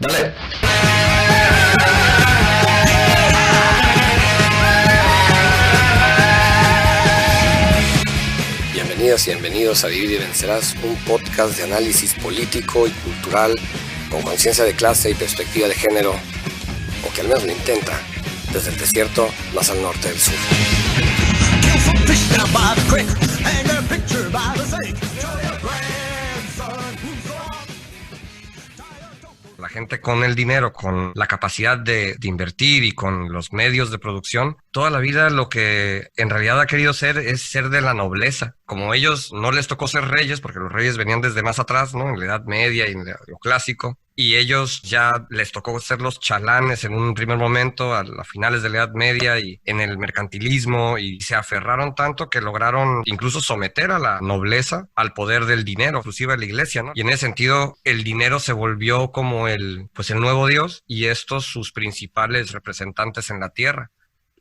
Dale. Bienvenidas y bienvenidos a Vivir y Vencerás, un podcast de análisis político y cultural con conciencia de clase y perspectiva de género, o que al menos lo intenta, desde el desierto más al norte del sur. La gente con el dinero, con la capacidad de invertir y con los medios de producción, toda la vida lo que en realidad ha querido ser es ser de la nobleza. Como ellos no les tocó ser reyes, porque los reyes venían desde más atrás, ¿no? En la Edad Media y en lo clásico, y ellos ya les tocó ser los chalanes en un primer momento, a finales de la Edad Media y en el mercantilismo, y se aferraron tanto que lograron incluso someter a la nobleza al poder del dinero, inclusive a la iglesia, ¿no? Y en ese sentido el dinero se volvió como el nuevo Dios, y estos sus principales representantes en la tierra.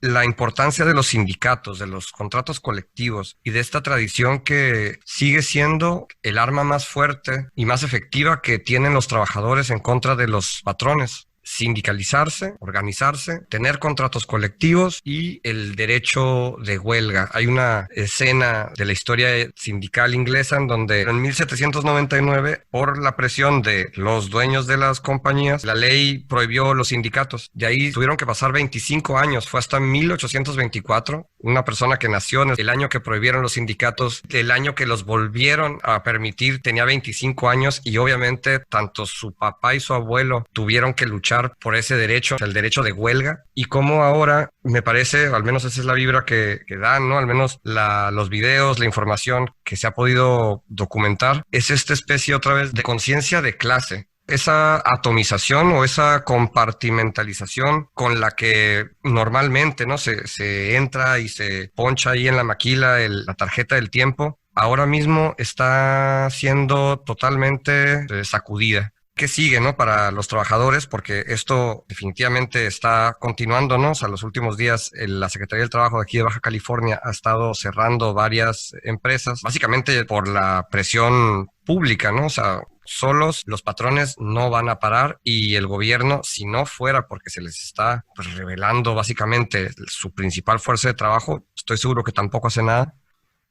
La importancia de los sindicatos, de los contratos colectivos y de esta tradición que sigue siendo el arma más fuerte y más efectiva que tienen los trabajadores en contra de los patrones. Sindicalizarse, organizarse, tener contratos colectivos y el derecho de huelga. Hay una escena de la historia sindical inglesa en donde en 1799, por la presión de los dueños de las compañías, la ley prohibió los sindicatos. De ahí tuvieron que pasar 25 años. Fue hasta 1824. Una persona que nació en el año que prohibieron los sindicatos, el año que los volvieron a permitir, tenía 25 años, y obviamente tanto su papá y su abuelo tuvieron que luchar por ese derecho, el derecho de huelga. Y como ahora, me parece, al menos esa es la vibra que dan, ¿no? Al menos los videos, la información que se ha podido documentar, es esta especie otra vez de conciencia de clase. Esa atomización o esa compartimentalización con la que normalmente, ¿no? se entra y se poncha ahí en la maquila la tarjeta del tiempo, ahora mismo está siendo totalmente sacudida. ¿Qué sigue, no, para los trabajadores? Porque esto definitivamente está continuando, ¿no? O sea, los últimos días la Secretaría del Trabajo de aquí de Baja California ha estado cerrando varias empresas, básicamente por la presión pública, ¿no? O sea, solos los patrones no van a parar, y el gobierno, si no fuera porque se les está revelando básicamente su principal fuerza de trabajo, estoy seguro que tampoco hace nada.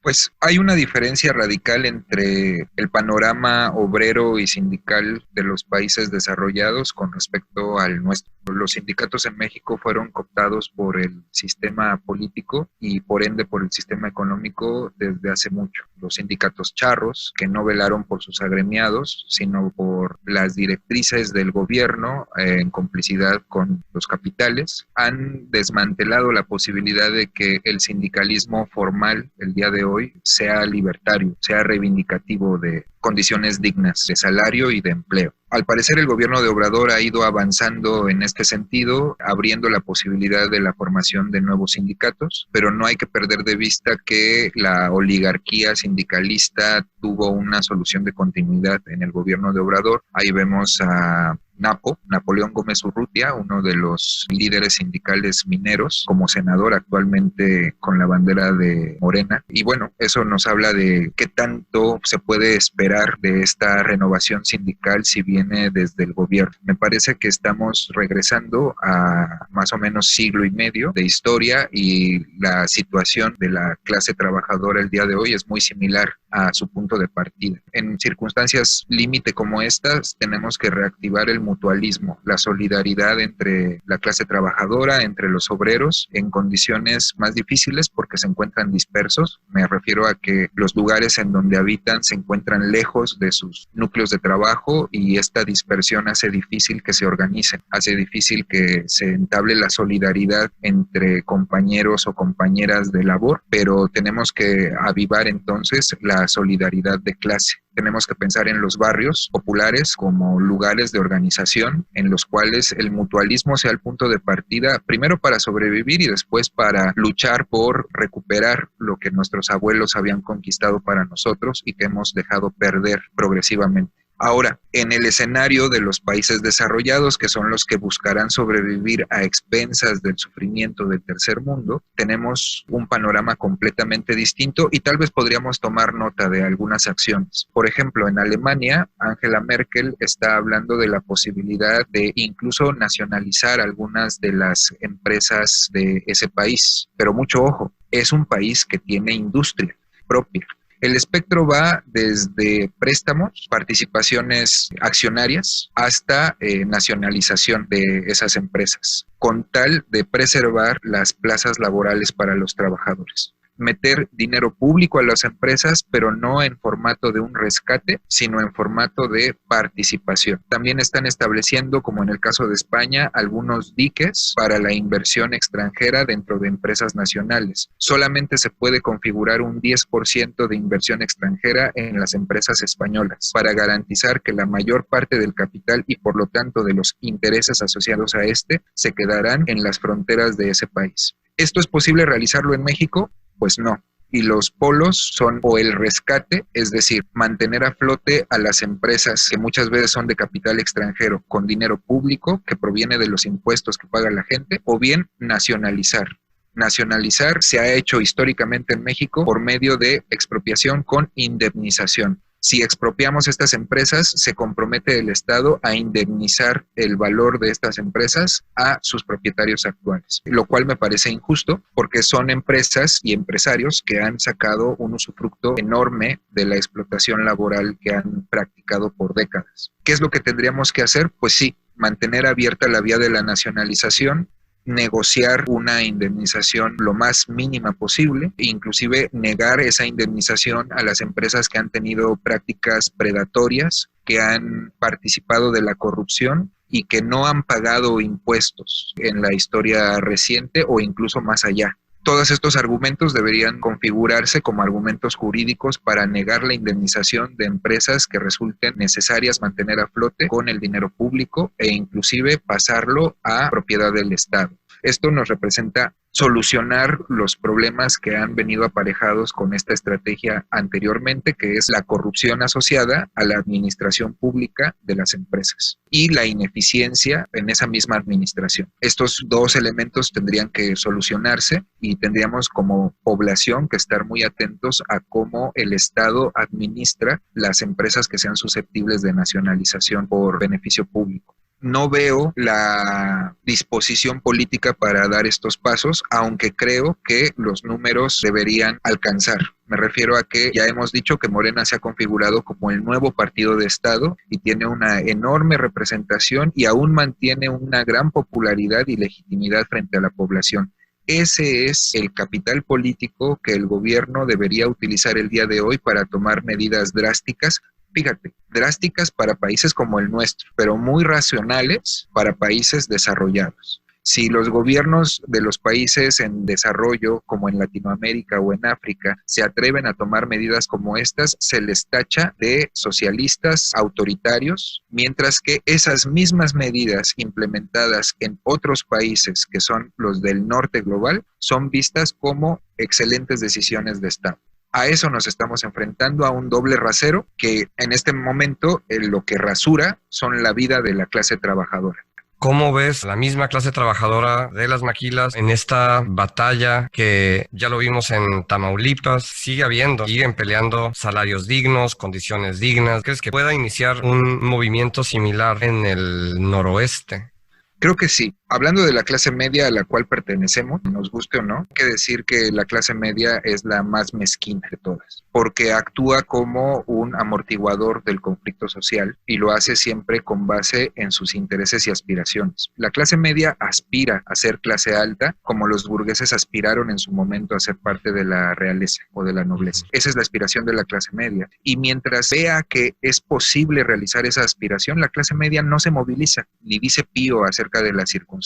Pues hay una diferencia radical entre el panorama obrero y sindical de los países desarrollados con respecto al nuestro. Los sindicatos en México fueron cooptados por el sistema político y por ende por el sistema económico desde hace mucho. Los sindicatos charros, que no velaron por sus agremiados, sino por las directrices del gobierno en complicidad con los capitales, han desmantelado la posibilidad de que el sindicalismo formal el día de hoy sea libertario, sea reivindicativo de condiciones dignas de salario y de empleo. Al parecer el gobierno de Obrador ha ido avanzando en este sentido, abriendo la posibilidad de la formación de nuevos sindicatos, pero no hay que perder de vista que la oligarquía sindicalista tuvo una solución de continuidad en el gobierno de Obrador. Ahí vemos a Napoleón Gómez Urrutia, uno de los líderes sindicales mineros, como senador actualmente con la bandera de Morena. Y bueno, eso nos habla de qué tanto se puede esperar de esta renovación sindical si viene desde el gobierno. Me parece que estamos regresando a más o menos siglo y medio de historia, y la situación de la clase trabajadora el día de hoy es muy similar a su punto de partida. En circunstancias límite como estas, tenemos que reactivar el mutualismo, la solidaridad entre la clase trabajadora, entre los obreros, en condiciones más difíciles porque se encuentran dispersos. Me refiero a que los lugares en donde habitan se encuentran lejos de sus núcleos de trabajo, y esta dispersión hace difícil que se organicen, hace difícil que se entable la solidaridad entre compañeros o compañeras de labor, pero tenemos que avivar entonces la solidaridad de clase. Tenemos que pensar en los barrios populares como lugares de organización en los cuales el mutualismo sea el punto de partida, primero para sobrevivir y después para luchar por recuperar lo que nuestros abuelos habían conquistado para nosotros y que hemos dejado perder progresivamente. Ahora, en el escenario de los países desarrollados, que son los que buscarán sobrevivir a expensas del sufrimiento del tercer mundo, tenemos un panorama completamente distinto y tal vez podríamos tomar nota de algunas acciones. Por ejemplo, en Alemania, Angela Merkel está hablando de la posibilidad de incluso nacionalizar algunas de las empresas de ese país. Pero mucho ojo, es un país que tiene industria propia. El espectro va desde préstamos, participaciones accionarias, hasta nacionalización de esas empresas, con tal de preservar las plazas laborales para los trabajadores. Meter dinero público a las empresas, pero no en formato de un rescate, sino en formato de participación. También están estableciendo, como en el caso de España, algunos diques para la inversión extranjera dentro de empresas nacionales. Solamente se puede configurar un 10% de inversión extranjera en las empresas españolas para garantizar que la mayor parte del capital y por lo tanto de los intereses asociados a este se quedarán en las fronteras de ese país. ¿Esto es posible realizarlo en México? Pues no. Y los polos son o el rescate, es decir, mantener a flote a las empresas que muchas veces son de capital extranjero con dinero público que proviene de los impuestos que paga la gente, o bien nacionalizar. Nacionalizar se ha hecho históricamente en México por medio de expropiación con indemnización. Si expropiamos estas empresas, se compromete el Estado a indemnizar el valor de estas empresas a sus propietarios actuales, lo cual me parece injusto porque son empresas y empresarios que han sacado un usufructo enorme de la explotación laboral que han practicado por décadas. ¿Qué es lo que tendríamos que hacer? Pues sí, mantener abierta la vía de la nacionalización, negociar una indemnización lo más mínima posible, inclusive negar esa indemnización a las empresas que han tenido prácticas predatorias, que han participado de la corrupción y que no han pagado impuestos en la historia reciente o incluso más allá. Todos estos argumentos deberían configurarse como argumentos jurídicos para negar la indemnización de empresas que resulten necesarias mantener a flote con el dinero público e inclusive pasarlo a propiedad del Estado. Esto nos representa solucionar los problemas que han venido aparejados con esta estrategia anteriormente, que es la corrupción asociada a la administración pública de las empresas y la ineficiencia en esa misma administración. Estos dos elementos tendrían que solucionarse y tendríamos como población que estar muy atentos a cómo el Estado administra las empresas que sean susceptibles de nacionalización por beneficio público. No veo la disposición política para dar estos pasos, aunque creo que los números deberían alcanzar. Me refiero a que ya hemos dicho que Morena se ha configurado como el nuevo partido de Estado y tiene una enorme representación y aún mantiene una gran popularidad y legitimidad frente a la población. Ese es el capital político que el gobierno debería utilizar el día de hoy para tomar medidas drásticas. Fíjate, drásticas para países como el nuestro, pero muy racionales para países desarrollados. Si los gobiernos de los países en desarrollo, como en Latinoamérica o en África, se atreven a tomar medidas como estas, se les tacha de socialistas autoritarios, mientras que esas mismas medidas implementadas en otros países, que son los del norte global, son vistas como excelentes decisiones de Estado. A eso nos estamos enfrentando, a un doble rasero que en este momento lo que rasura son la vida de la clase trabajadora. ¿Cómo ves la misma clase trabajadora de las maquilas en esta batalla que ya lo vimos en Tamaulipas? Siguen peleando salarios dignos, condiciones dignas. ¿Crees que pueda iniciar un movimiento similar en el noroeste? Creo que sí. Hablando de la clase media a la cual pertenecemos, nos guste o no, hay que decir que la clase media es la más mezquina de todas, porque actúa como un amortiguador del conflicto social y lo hace siempre con base en sus intereses y aspiraciones. La clase media aspira a ser clase alta, como los burgueses aspiraron en su momento a ser parte de la realeza o de la nobleza. Esa es la aspiración de la clase media. Y mientras vea que es posible realizar esa aspiración, la clase media no se moviliza ni dice pío acerca de las circunstancias.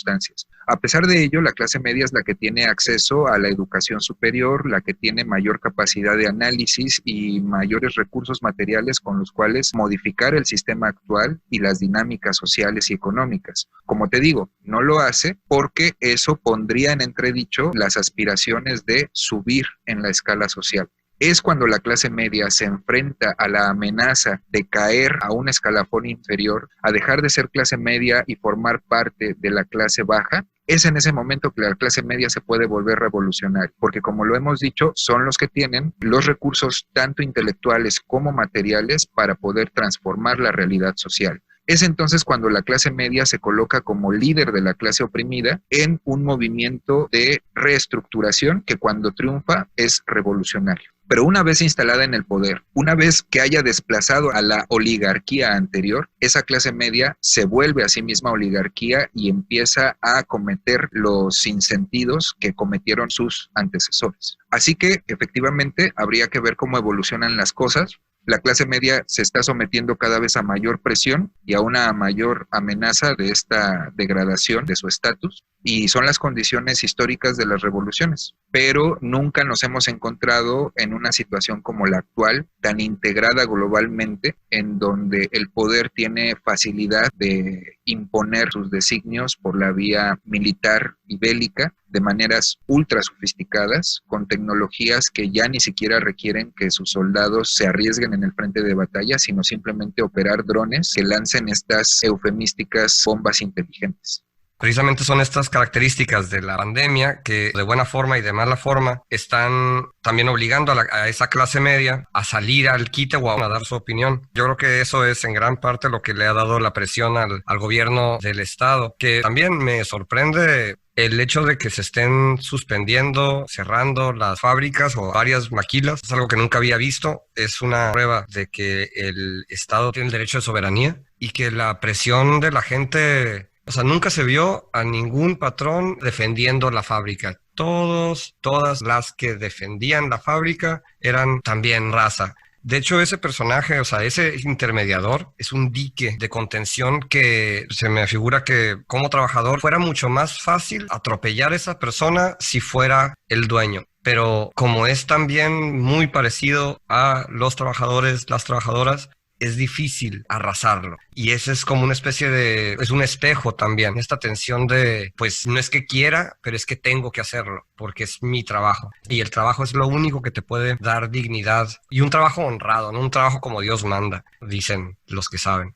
A pesar de ello, la clase media es la que tiene acceso a la educación superior, la que tiene mayor capacidad de análisis y mayores recursos materiales con los cuales modificar el sistema actual y las dinámicas sociales y económicas. Como te digo, no lo hace porque eso pondría en entredicho las aspiraciones de subir en la escala social. es cuando la clase media se enfrenta a la amenaza de caer a un escalafón inferior, a dejar de ser clase media y formar parte de la clase baja. Es en ese momento que la clase media se puede volver revolucionaria, porque como lo hemos dicho, son los que tienen los recursos tanto intelectuales como materiales para poder transformar la realidad social. Es entonces cuando la clase media se coloca como líder de la clase oprimida en un movimiento de reestructuración que cuando triunfa es revolucionario. Pero una vez instalada en el poder, una vez que haya desplazado a la oligarquía anterior, esa clase media se vuelve a sí misma oligarquía y empieza a cometer los sinsentidos que cometieron sus antecesores. Así que efectivamente habría que ver cómo evolucionan las cosas. La clase media se está sometiendo cada vez a mayor presión y a una mayor amenaza de esta degradación de su estatus, y son las condiciones históricas de las revoluciones. Pero nunca nos hemos encontrado en una situación como la actual, tan integrada globalmente, en donde el poder tiene facilidad de imponer sus designios por la vía militar y bélica, de maneras ultra sofisticadas, con tecnologías que ya ni siquiera requieren que sus soldados se arriesguen en el frente de batalla, sino simplemente operar drones que lancen estas eufemísticas bombas inteligentes. Precisamente son estas características de la pandemia que de buena forma y de mala forma están también obligando a esa clase media a salir al quite o a dar su opinión. Yo creo que eso es en gran parte lo que le ha dado la presión al gobierno del estado, que también me sorprende el hecho de que se estén suspendiendo, cerrando las fábricas o varias maquilas. Es algo que nunca había visto. Es una prueba de que el estado tiene el derecho de soberanía y que la presión de la gente... O sea, nunca se vio a ningún patrón defendiendo la fábrica. Todas las que defendían la fábrica eran también raza. De hecho, ese personaje, o sea, ese intermediador es un dique de contención que se me figura que como trabajador fuera mucho más fácil atropellar a esa persona si fuera el dueño. Pero como es también muy parecido a los trabajadores, las trabajadoras, es difícil arrasarlo. Y ese es como una especie de... es un espejo también. Esta tensión de, pues no es que quiera, pero es que tengo que hacerlo, porque es mi trabajo. Y el trabajo es lo único que te puede dar dignidad. Y un trabajo honrado, no un trabajo como Dios manda, dicen los que saben.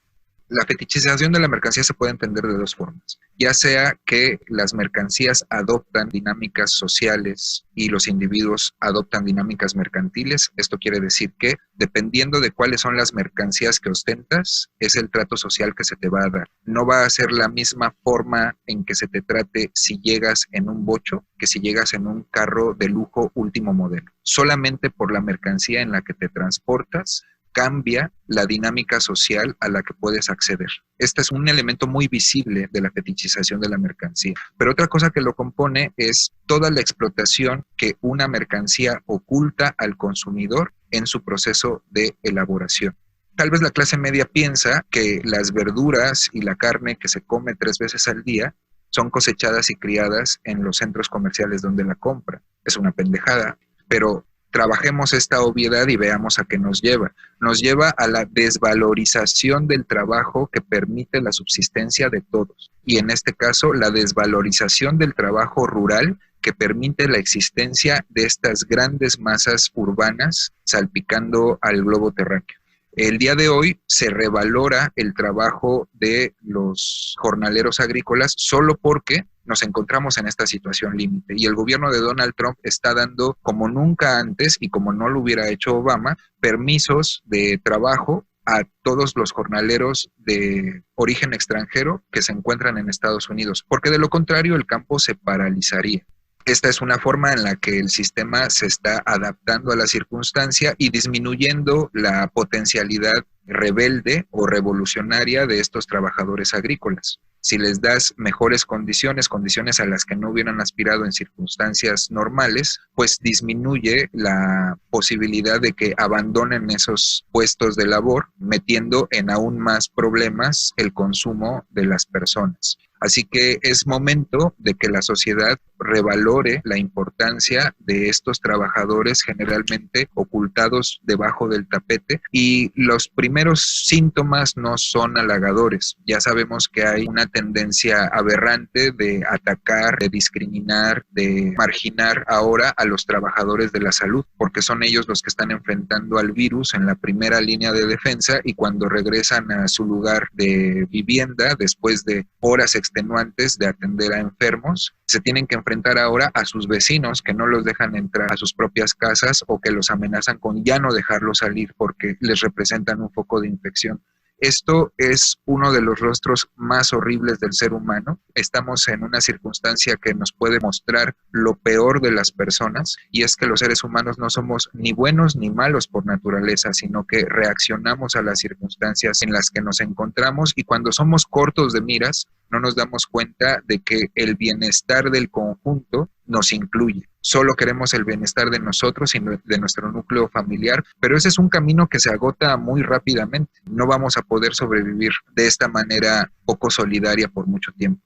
La fetichización de la mercancía se puede entender de dos formas, ya sea que las mercancías adoptan dinámicas sociales y los individuos adoptan dinámicas mercantiles. Esto quiere decir que dependiendo de cuáles son las mercancías que ostentas, es el trato social que se te va a dar. No va a ser la misma forma en que se te trate si llegas en un bocho que si llegas en un carro de lujo último modelo. Solamente por la mercancía en la que te transportas cambia la dinámica social a la que puedes acceder. Este es un elemento muy visible de la fetichización de la mercancía. Pero otra cosa que lo compone es toda la explotación que una mercancía oculta al consumidor en su proceso de elaboración. Tal vez la clase media piensa que las verduras y la carne que se come 3 veces al día son cosechadas y criadas en los centros comerciales donde la compra. Es una pendejada, pero trabajemos esta obviedad y veamos a qué nos lleva. Nos lleva a la desvalorización del trabajo que permite la subsistencia de todos. Y en este caso, la desvalorización del trabajo rural que permite la existencia de estas grandes masas urbanas salpicando al globo terráqueo. El día de hoy se revalora el trabajo de los jornaleros agrícolas solo porque nos encontramos en esta situación límite, y el gobierno de Donald Trump está dando, como nunca antes y como no lo hubiera hecho Obama, permisos de trabajo a todos los jornaleros de origen extranjero que se encuentran en Estados Unidos, porque de lo contrario el campo se paralizaría. Esta es una forma en la que el sistema se está adaptando a la circunstancia y disminuyendo la potencialidad rebelde o revolucionaria de estos trabajadores agrícolas. Si les das mejores condiciones a las que no hubieran aspirado en circunstancias normales, pues disminuye la posibilidad de que abandonen esos puestos de labor, metiendo en aún más problemas el consumo de las personas. Así que es momento de que la sociedad revalore la importancia de estos trabajadores generalmente ocultados debajo del tapete, y los primeros síntomas no son halagadores. Ya sabemos que hay una tendencia aberrante de atacar, de discriminar, de marginar ahora a los trabajadores de la salud, porque son ellos los que están enfrentando al virus en la primera línea de defensa, y cuando regresan a su lugar de vivienda después de horas extenuantes de atender a enfermos, se tienen que enfrentar ahora a sus vecinos que no los dejan entrar a sus propias casas o que los amenazan con ya no dejarlos salir porque les representan un foco de infección. Esto es uno de los rostros más horribles del ser humano. Estamos en una circunstancia que nos puede mostrar lo peor de las personas, y es que los seres humanos no somos ni buenos ni malos por naturaleza, sino que reaccionamos a las circunstancias en las que nos encontramos, y cuando somos cortos de miras no nos damos cuenta de que el bienestar del conjunto nos incluye. Solo queremos el bienestar de nosotros y de nuestro núcleo familiar, pero ese es un camino que se agota muy rápidamente. No vamos a poder sobrevivir de esta manera poco solidaria por mucho tiempo.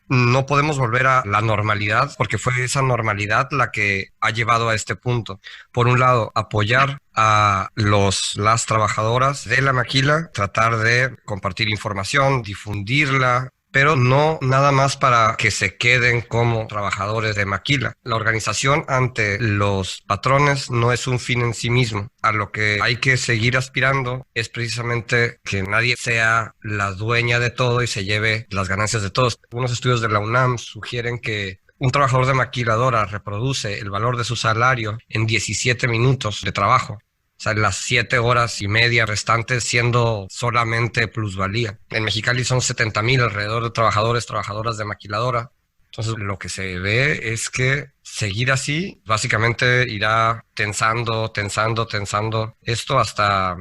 No podemos volver a la normalidad, porque fue esa normalidad la que ha llevado a este punto. Por un lado, apoyar a las trabajadoras de la maquila, tratar de compartir información, difundirla, pero no nada más para que se queden como trabajadores de maquila. La organización ante los patrones no es un fin en sí mismo. A lo que hay que seguir aspirando es precisamente que nadie sea la dueña de todo y se lleve las ganancias de todos. Unos estudios de la UNAM sugieren que un trabajador de maquiladora reproduce el valor de su salario en 17 minutos de trabajo. O sea, las 7 horas y media restantes siendo solamente plusvalía. En Mexicali son 70,000 alrededor de trabajadoras de maquiladora. Entonces, lo que se ve es que seguir así básicamente irá tensando esto hasta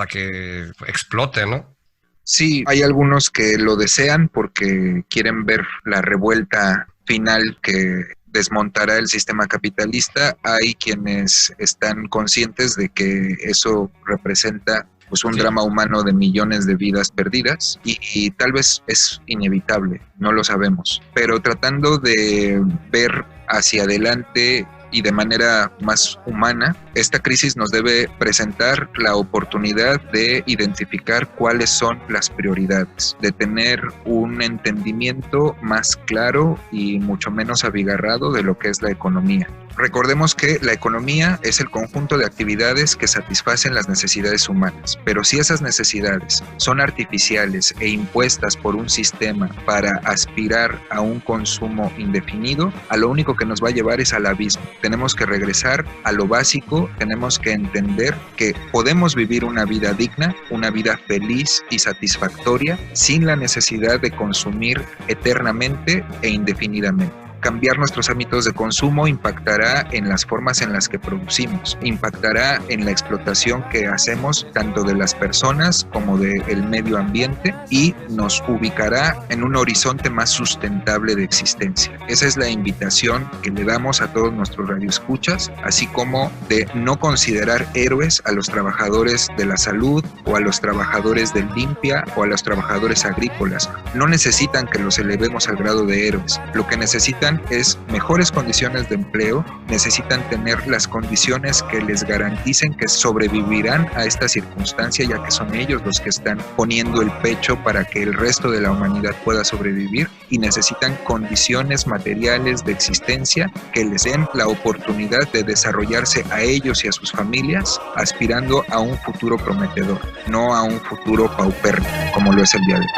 que explote, ¿no? Sí, hay algunos que lo desean porque quieren ver la revuelta final que desmontará el sistema capitalista. Hay quienes están conscientes de que eso representa pues un drama humano de millones de vidas perdidas y tal vez es inevitable, no lo sabemos, pero tratando de ver hacia adelante y de manera más humana, esta crisis nos debe presentar la oportunidad de identificar cuáles son las prioridades, de tener un entendimiento más claro y mucho menos abigarrado de lo que es la economía. Recordemos que la economía es el conjunto de actividades que satisfacen las necesidades humanas, pero si esas necesidades son artificiales e impuestas por un sistema para aspirar a un consumo indefinido, a lo único que nos va a llevar es al abismo. Tenemos que regresar a lo básico, tenemos que entender que podemos vivir una vida digna, una vida feliz y satisfactoria sin la necesidad de consumir eternamente e indefinidamente. Cambiar nuestros hábitos de consumo impactará en las formas en las que producimos, impactará en la explotación que hacemos tanto de las personas como del medio ambiente y nos ubicará en un horizonte más sustentable de existencia. Esa es la invitación que le damos a todos nuestros radioescuchas, así como de no considerar héroes a los trabajadores de la salud o a los trabajadores de limpia o a los trabajadores agrícolas. No necesitan que los elevemos al grado de héroes. Lo que necesitan es mejores condiciones de empleo, necesitan tener las condiciones que les garanticen que sobrevivirán a esta circunstancia, ya que son ellos los que están poniendo el pecho para que el resto de la humanidad pueda sobrevivir, y necesitan condiciones materiales de existencia que les den la oportunidad de desarrollarse a ellos y a sus familias, aspirando a un futuro prometedor, no a un futuro paupérrimo como lo es el día de hoy.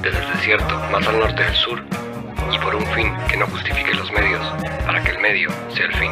Desde el desierto más al norte del sur, y por un fin que no justifique los medios, para que el medio sea el fin.